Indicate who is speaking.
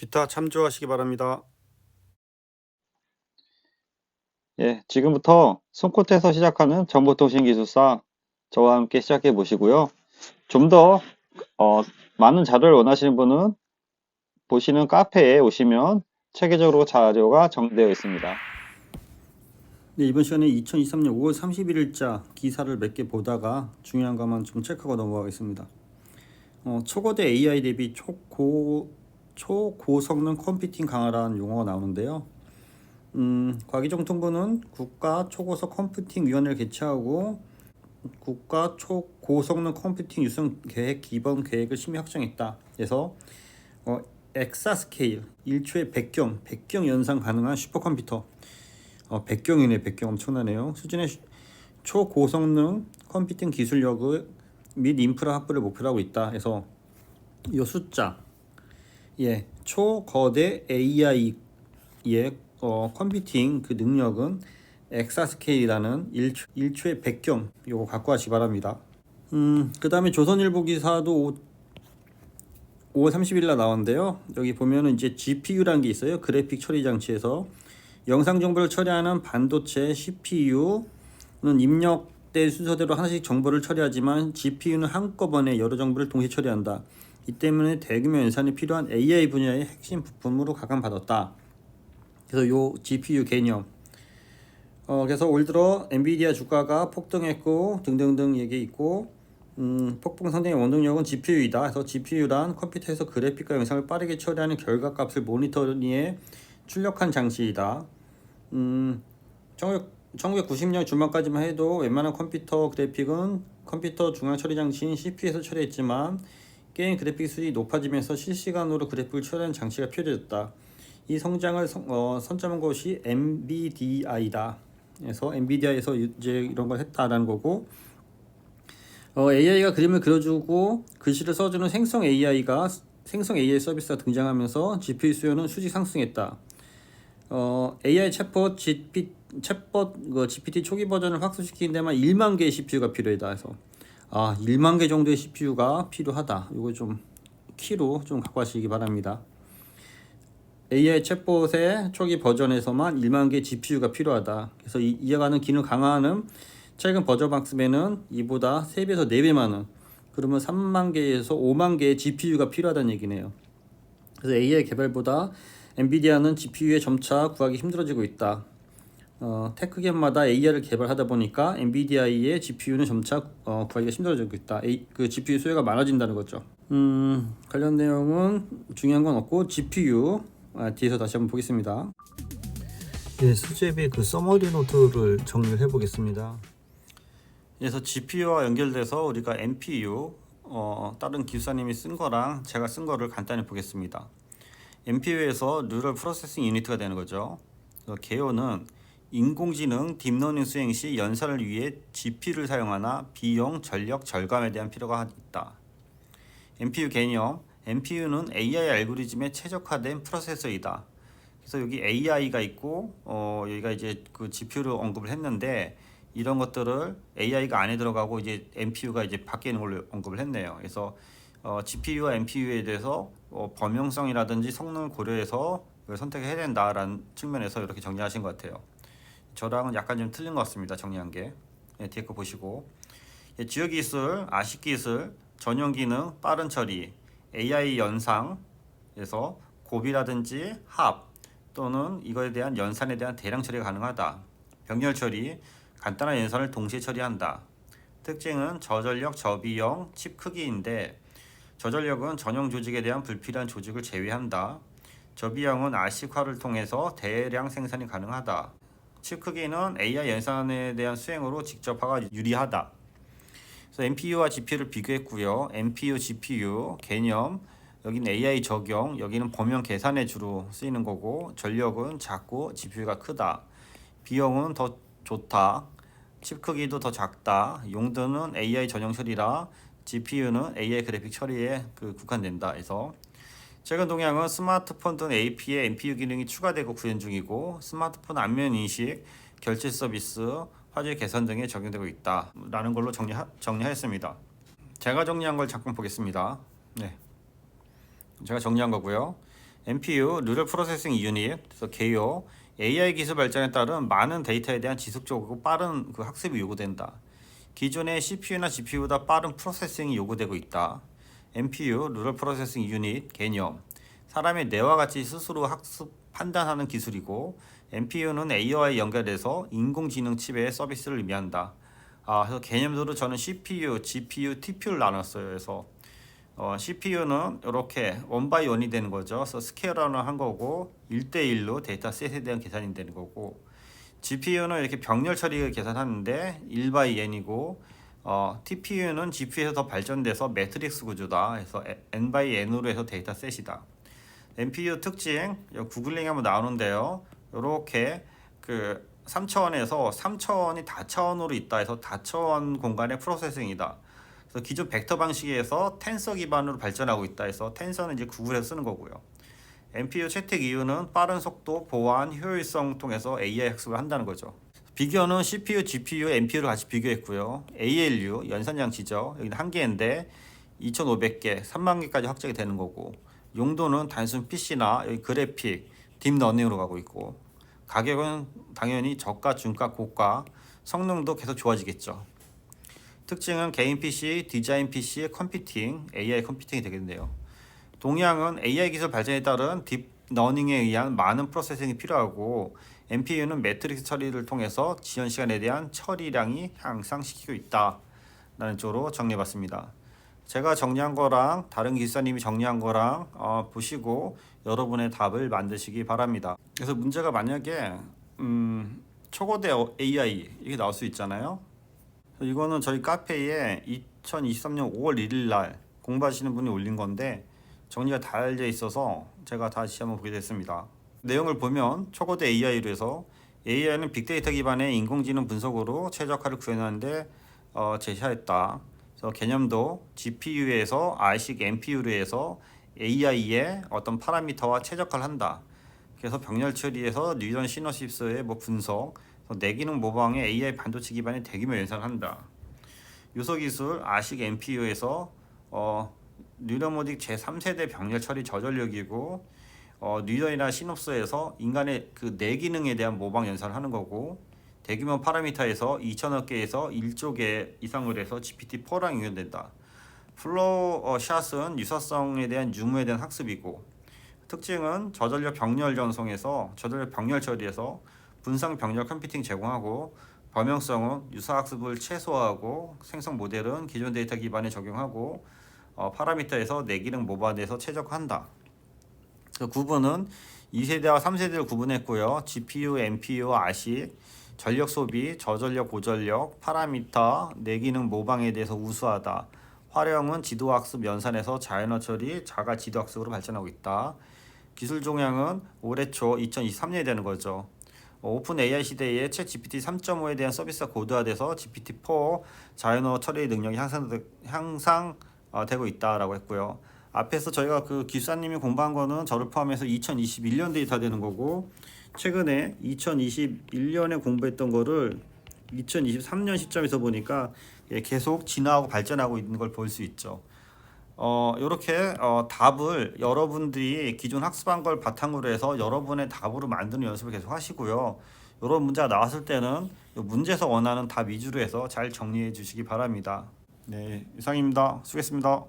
Speaker 1: 기타 참조하시기 바랍니다.
Speaker 2: 예, 지금부터 손끝에서 시작하는 정보통신기술사 저와 함께 시작해 보시고요. 좀 더 많은 자료를 원하시는 분은 보시는 카페에 오시면 체계적으로 자료가 정리되어 있습니다.
Speaker 1: 네, 이번 시간에 2023년 5월 31일자 기사를 몇 개 보다가 중요한 것만 좀 체크하고 넘어가겠습니다. 초거대 AI 대비 초고성능 컴퓨팅 강화라는 용어가 나오는데요. 과기정통부는 국가 초고속 컴퓨팅 위원회를 개최하고 국가 초고성능 컴퓨팅 유성 계획 기본 계획을 심의 확정했다. 그래서 엑사스케일 1초에 100경 연상 가능한 슈퍼컴퓨터 100경이네. 100경 엄청나네요. 수준의 초고성능 컴퓨팅 기술력을 및 인프라 확보를 목표로 하고 있다. 그래서 이 숫자 초거대 AI의 컴퓨팅 그 능력은 엑사스케일이라는 1초에 100경 요거 갖고 가시기 바랍니다. 그 다음에 조선일보 기사도 5월 30일 날 나왔는데요. 여기 보면은 이제 GPU라는 게 있어요. 그래픽 처리 장치에서 영상 정보를 처리하는 반도체 CPU는 입력된 순서대로 하나씩 정보를 처리하지만 GPU는 한꺼번에 여러 정보를 동시에 처리한다. 이 때문에 대규모 연산이 필요한 AI 분야의 핵심 부품으로 각광받았다. 그래서 요 GPU 개념 그래서 올 들어 엔비디아 주가가 폭등했고 등등등 얘기 있고 폭풍 상당히 원동력은 GPU이다. 그래서 GPU란 컴퓨터에서 그래픽과 영상을 빠르게 처리하는 결과값을 모니터링에 출력한 장치이다. 1990년 중반까지만 해도 웬만한 컴퓨터 그래픽은 컴퓨터 중앙 처리 장치인 CPU에서 처리했지만 게임 그래픽 수준이 높아지면서 실시간으로 그래픽을 처리하는 장치가 필요해졌다. 이 성장을 선점한 것이 NVIDIA이다. 그래서 엔비디아에서 이제 이런 걸 했다라는 거고, AI가 그림을 그려주고 글씨를 써주는 생성 AI 서비스가 등장하면서 GPU 수요는 수직 상승했다. AI 챗봇 GPT 초기 버전을 확수시키는 데만 1만 개의 CPU가 필요하다 해서 1만 개 정도의 CPU가 필요하다. 이거 좀 키로 좀 갖고 가시기 바랍니다. AI 챗봇의 초기 버전에서만 1만 개 GPU가 필요하다. 그래서 이어가는 기능 강화하는 최근 버전 학습에는 이보다 3배에서 4배 많은, 그러면 3만 개에서 5만 개의 GPU가 필요하다는 얘기네요. 그래서 AI 개발보다 엔비디아는 GPU에 점차 구하기 힘들어지고 있다. 테크기업마다 AI를 개발하다 보니까 엔비디아의 GPU는 점차 구하기가 힘들어지고 있다. 그 GPU 수요가 많아진다는 거죠. 관련 내용은 중요한 건 없고 GPU 뒤에서 다시 한번 보겠습니다. 네, 수제비 그 서머리 노트를 정리를 해보겠습니다. 그래서 GPU와 연결돼서 우리가 NPU 다른 기술사님이 쓴 거랑 제가 쓴 거를 간단히 보겠습니다. NPU에서 뉴럴 프로세싱 유니트가 되는 거죠. 개요는 인공지능 딥러닝 수행 시 연산을 위해 GPU를 사용하나 비용, 전력 절감에 대한 필요가 있다. NPU 개념, NPU는 AI 알고리즘에 최적화된 프로세서이다. 그래서 여기 AI가 있고 여기가 이제 그 GPU를 언급을 했는데 이런 것들을 AI가 안에 들어가고 이제 NPU가 이제 밖에 있는 걸로 언급을 했네요. 그래서 GPU와 NPU에 대해서 범용성이라든지 성능을 고려해서 선택해야 된다라는 측면에서 이렇게 정리하신 것 같아요. 저랑은 약간 좀 틀린 것 같습니다. 정리한 게. 뒤에 거 보시고 주요 기술, 아식 기술, 전용 기능, 빠른 처리, AI 연상에서 곱이라든지 합 또는 이거에 대한 연산에 대한 대량 처리가 가능하다. 병렬 처리, 간단한 연산을 동시에 처리한다. 특징은 저전력, 저비용, 칩 크기인데 저전력은 전용 조직에 대한 불필요한 조직을 제외한다. 저비용은 아식화를 통해서 대량 생산이 가능하다. 칩 크기는 AI 연산에 대한 수행으로 직접화가 유리하다. 그래서 NPU와 GPU를 비교했고요. NPU, GPU 개념, 여기는 AI 적용, 여기는 범용 계산에 주로 쓰이는 거고, 전력은 작고 GPU가 크다. 비용은 더 좋다. 칩 크기도 더 작다. 용도는 AI 전용 처리라 GPU는 AI 그래픽 처리에 국한된다. 해서 최근 동향은 스마트폰 등 AP에 NPU 기능이 추가되고 구현 중이고 스마트폰 안면 인식, 결제 서비스, 화질 개선 등에 적용되고 있다 라는 걸로 정리하였습니다. 제가 정리한 걸 잠깐 보겠습니다. 네, 제가 정리한 거고요. NPU, 뉴럴 프로세싱 유닛, 그래서 개요. AI 기술 발전에 따른 많은 데이터에 대한 지속적이고 빠른 그 학습이 요구된다. 기존의 CPU나 GPU보다 빠른 프로세싱이 요구되고 있다. NPU, 뉴럴 프로세싱 유닛, 개념. 사람의 뇌와 같이 스스로 학습 판단하는 기술이고, NPU는 AI와 연결해서 인공지능 칩의 서비스를 의미한다. 그래서 개념도로 저는 CPU, GPU, TPU를 나눴어요. 그래서 CPU는 이렇게 원바이 원이 되는 거죠. 그래서 스케일러는 한 거고 1대1로 데이터셋에 대한 계산이 되는 거고, GPU는 이렇게 병렬 처리를 계산하는데 1바이 n이고, TPU는 GPU에서 더 발전돼서 매트릭스 구조다. 그래서 n 바이 n으로 해서 데이터셋이다. NPU 특징 구글링 하면 나오는데요. 이렇게 그 3차원에서 3차원이 다차원으로 있다 해서 다차원 공간의 프로세싱이다. 그래서 기존 벡터 방식에서 텐서 기반으로 발전하고 있다 해서 텐서는 이제 구글에서 쓰는 거고요. NPU 채택 이유는 빠른 속도, 보안, 효율성 통해서 AI 학습을 한다는 거죠. 비교는 CPU, GPU, NPU를 같이 비교했고요. ALU 연산장치죠. 여기는 한 개인데 2,500개, 3만 개까지 확장이 되는 거고, 용도는 단순 PC나 여기 그래픽, 딥러닝으로 가고 있고, 가격은 당연히 저가, 중가, 고가, 성능도 계속 좋아지겠죠. 특징은 개인 PC, 디자인 PC, 컴퓨팅, AI 컴퓨팅이 되겠네요. 동향은 AI 기술 발전에 따른 딥러닝에 의한 많은 프로세싱이 필요하고, NPU는 매트릭스 처리를 통해서 지연 시간에 대한 처리량이 향상시키고 있다라는 쪽으로 정리해봤습니다. 제가 정리한 거랑 다른 기사님이 정리한 거랑 보시고 여러분의 답을 만드시기 바랍니다. 그래서 문제가 만약에 초고대 AI 이렇게 나올 수 있잖아요. 이거는 저희 카페에 2023년 5월 1일 날 공부하시는 분이 올린 건데 정리가 다 알려 있어서 제가 다시 한번 보게 됐습니다. 내용을 보면 초고대 AI로 해서 AI는 빅데이터 기반의 인공지능 분석으로 최적화를 구현하는데 제시하였다. 그래서 개념도 GPU에서 RC NPU로 해서 AI의 어떤 파라미터와 최적화를 한다. 그래서 병렬 처리에서 뉴런 시놉시스의 분석, 내기능 모방의 AI 반도체 기반의 대규모 연산을 한다. 요소 기술 RC NPU에서 뉴러모딕 제3세대 병렬 처리 저전력이고, 뉴런이나 시놉스에서 인간의 그 내기능에 대한 모방 연산을 하는 거고, 대규모 파라미터에서 2,000억 개에서 1조 개 이상으로 해서 GPT-4랑 연결된다. 플로우 샷은 유사성에 대한 유무에 대한 학습이고, 특징은 저전력 병렬 전송에서 저전력 병렬 처리에서 분산 병렬 컴퓨팅 제공하고, 범용성은 유사 학습을 최소화하고, 생성 모델은 기존 데이터 기반에 적용하고, 파라미터에서 내기능 모방에서 최적화한다. 그 구분은 2세대와 3세대를 구분했고요. GPU, NPU, RC, 전력 소비, 저전력, 고전력, 파라미터, 내기능 모방에 대해서 우수하다. 활용은 지도학습 연산에서 자연어 처리, 자가 지도학습으로 발전하고 있다. 기술 종양은 올해 초 2023년이 되는 거죠. 오픈 AI 시대에 챗 GPT 3.5에 대한 서비스가 고도화돼서 GPT-4 자연어 처리 능력이 향상되고 있다라고 했고요. 앞에서 저희가 그 기사님이 공부한 거는 저를 포함해서 2021년 데이터 되는 거고, 최근에 2021년에 공부했던 거를 2023년 시점에서 보니까 계속 진화하고 발전하고 있는 걸 볼 수 있죠. 이렇게 답을 여러분들이 기존 학습한 걸 바탕으로 해서 여러분의 답으로 만드는 연습을 계속 하시고요. 이런 문제가 나왔을 때는 문제에서 원하는 답 위주로 해서 잘 정리해 주시기 바랍니다. 네, 이상입니다. 수고했습니다.